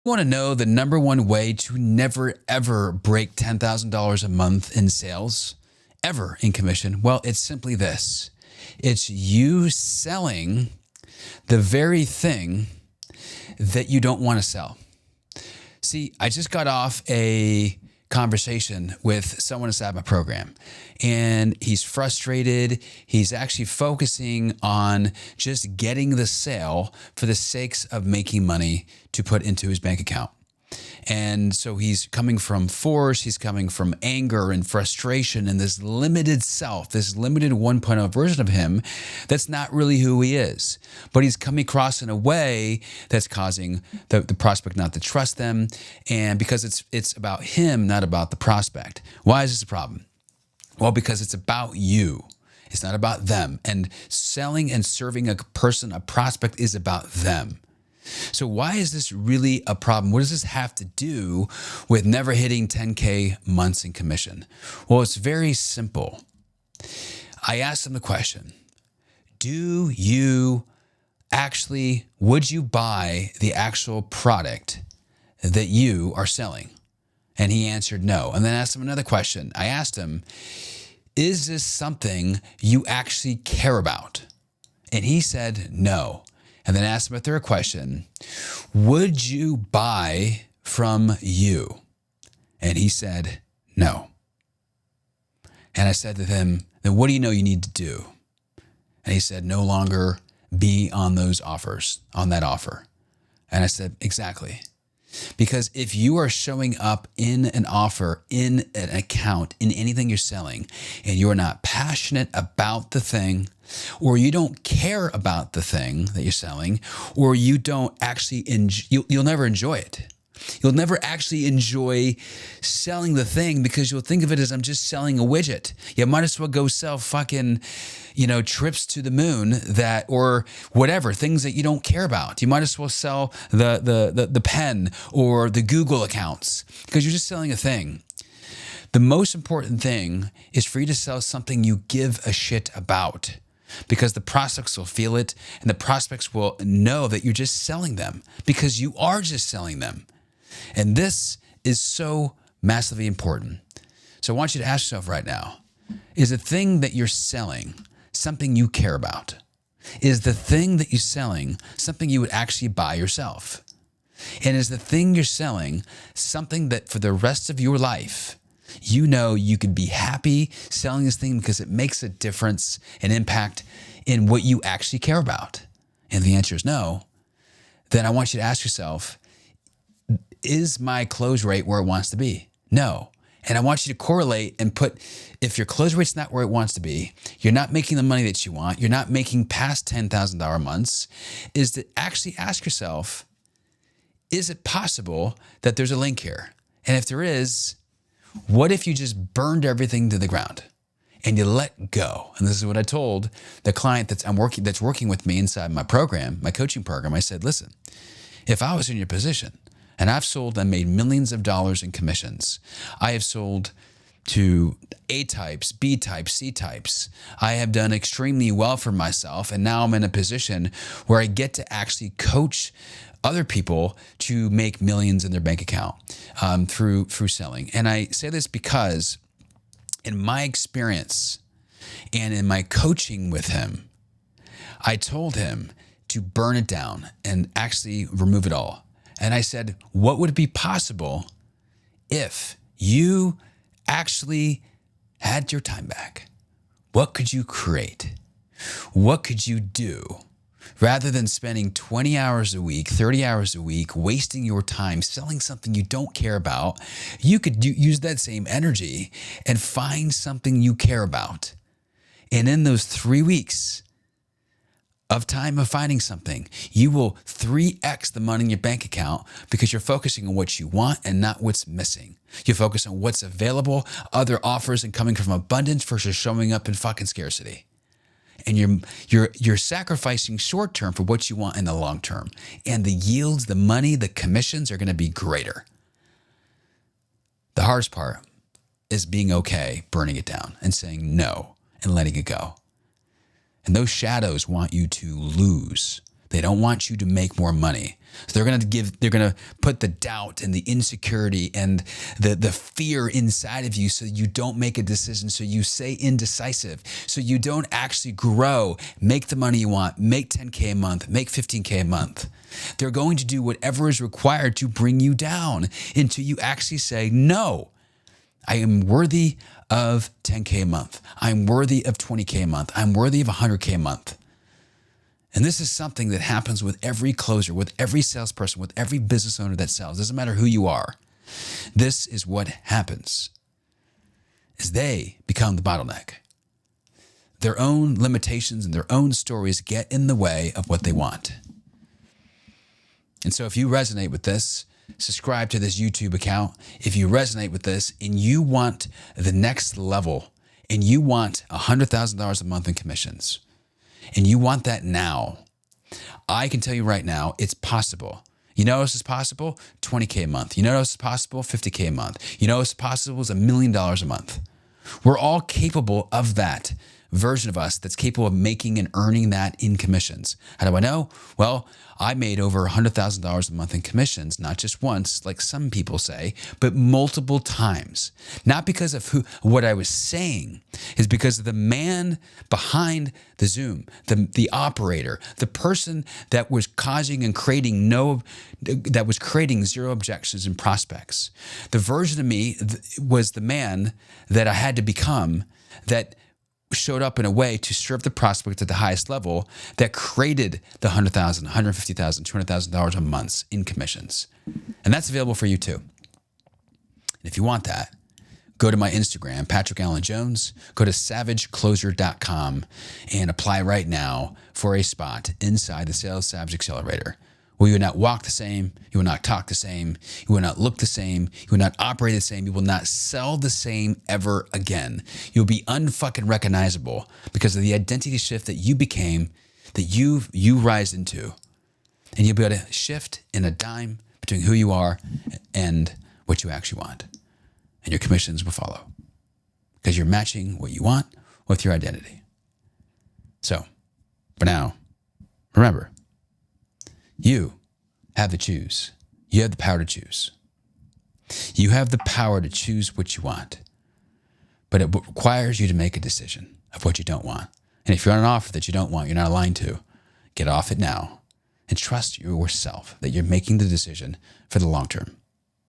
Want to know the number one way to never ever break $10,000 a month in sales, ever in commission? Well, it's simply this. It's you selling the very thing that you don't want to sell. See, I just got off a conversation with someone inside my program, and he's frustrated. He's actually focusing on just getting the sale for the sakes of making money to put into his bank account. And so he's coming from force, he's coming from anger and frustration and this limited self, this limited 1.0 version of him that's not really who he is. But he's coming across in a way that's causing the prospect not to trust them. And because it's about him, not about the prospect. Why is this a problem? Well, because it's about you. It's not about them. And selling and serving a person, a prospect, is about them. So why is this really a problem? What does this have to do with never hitting 10K months in commission? Well, it's very simple. I asked him the question, would you buy the actual product that you are selling? And he answered no. And then I asked him another question. I asked him, is this something you actually care about? And he said no. And then I asked him a third question. Would you buy from you? And he said no. And I said to him, then what do you know you need to do? And he said, no longer be on those offers, on that offer. And I said, exactly. Because if you are showing up in an offer, in an account, in anything you're selling, and you're not passionate about the thing, or you don't care about the thing that you're selling, or you don't actually you'll never enjoy it. You'll never actually enjoy selling the thing because you'll think of it as, I'm just selling a widget. You might as well go sell fucking, trips to the moon or whatever, things that you don't care about. You might as well sell the pen or the Google accounts because you're just selling a thing. The most important thing is for you to sell something you give a shit about, because the prospects will feel it and the prospects will know that you're just selling them because you are just selling them. And this is so massively important. So I want you to ask yourself right now, is the thing that you're selling something you care about? Is the thing that you're selling something you would actually buy yourself? And is the thing you're selling something that for the rest of your life, you could be happy selling this thing because it makes a difference, an impact in what you actually care about? And the answer is no. Then I want you to ask yourself, is my close rate where it wants to be? No. And I want you to correlate and put, if your close rate's not where it wants to be, you're not making the money that you want, you're not making past $10,000 months, is to actually ask yourself, is it possible that there's a link here? And if there is, what if you just burned everything to the ground and you let go? And this is what I told the client that's working with me inside my program, my coaching program. I said, listen, if I was in your position, and I've sold and made millions of dollars in commissions. I have sold to A types, B types, C types. I have done extremely well for myself. And now I'm in a position where I get to actually coach other people to make millions in their bank account through selling. And I say this because in my experience and in my coaching with him, I told him to burn it down and actually remove it all. And I said, what would be possible if you actually had your time back? What could you create? What could you do rather than spending 20 hours a week, 30 hours a week, wasting your time selling something you don't care about? You could use that same energy and find something you care about. And in those 3 weeks of time of finding something, you will 3x the money in your bank account because you're focusing on what you want and not what's missing. You focus on what's available, other offers, and coming from abundance versus showing up in fucking scarcity. And you're sacrificing short term for what you want in the long term. And the yields, the money, the commissions are going to be greater. The hardest part is being okay burning it down and saying no and letting it go. And those shadows want you to lose They don't want you to make more money. So they're going to put the doubt and the insecurity and the fear inside of you so you don't make a decision, so you stay indecisive, so you don't actually grow, make the money you want, make 10K a month, make 15K a month. They're going to do whatever is required to bring you down until you actually say, no, I am worthy of 10K a month. I'm worthy of 20K a month. I'm worthy of 100K a month. And this is something that happens with every closer, with every salesperson, with every business owner that sells. Doesn't matter who you are. This is what happens, is they become the bottleneck. Their own limitations and their own stories get in the way of what they want. And so if you resonate with this, subscribe to this YouTube account. If you resonate with this and you want the next level and you want $100,000 a month in commissions, and you want that now, I can tell you right now, it's possible. You know what else is possible? 20K a month. You know what else is possible? 50K a month. You know what else is possible? Is $1 million a month. We're all capable of that version of us that's capable of making and earning that in commissions. How do I know? Well, I made over $100,000 a month in commissions, not just once, like some people say, but multiple times. Not because of what I was saying, is because of the man behind the Zoom, the operator, the person that was causing and creating that was creating zero objections and prospects. The version of me was the man that I had to become that showed up in a way to serve the prospect at the highest level that created the $100,000, $150,000, $200,000 a month in commissions. And that's available for you too. And if you want that, go to my Instagram, Patrick Allan Jones, go to savagecloser.com and apply right now for a spot inside the Sales Savage Accelerator. Where you will not walk the same, you will not talk the same, you will not look the same, you will not operate the same, you will not sell the same ever again. You'll be unfucking recognizable because of the identity shift that you became, that you rise into. And you'll be able to shift in a dime between who you are and what you actually want. And your commissions will follow because you're matching what you want with your identity. So, for now, remember, you have to choose. You have the power to choose. You have the power to choose what you want, but it requires you to make a decision of what you don't want. And if you're on an offer that you don't want, you're not aligned to, get off it now and trust yourself that you're making the decision for the long term.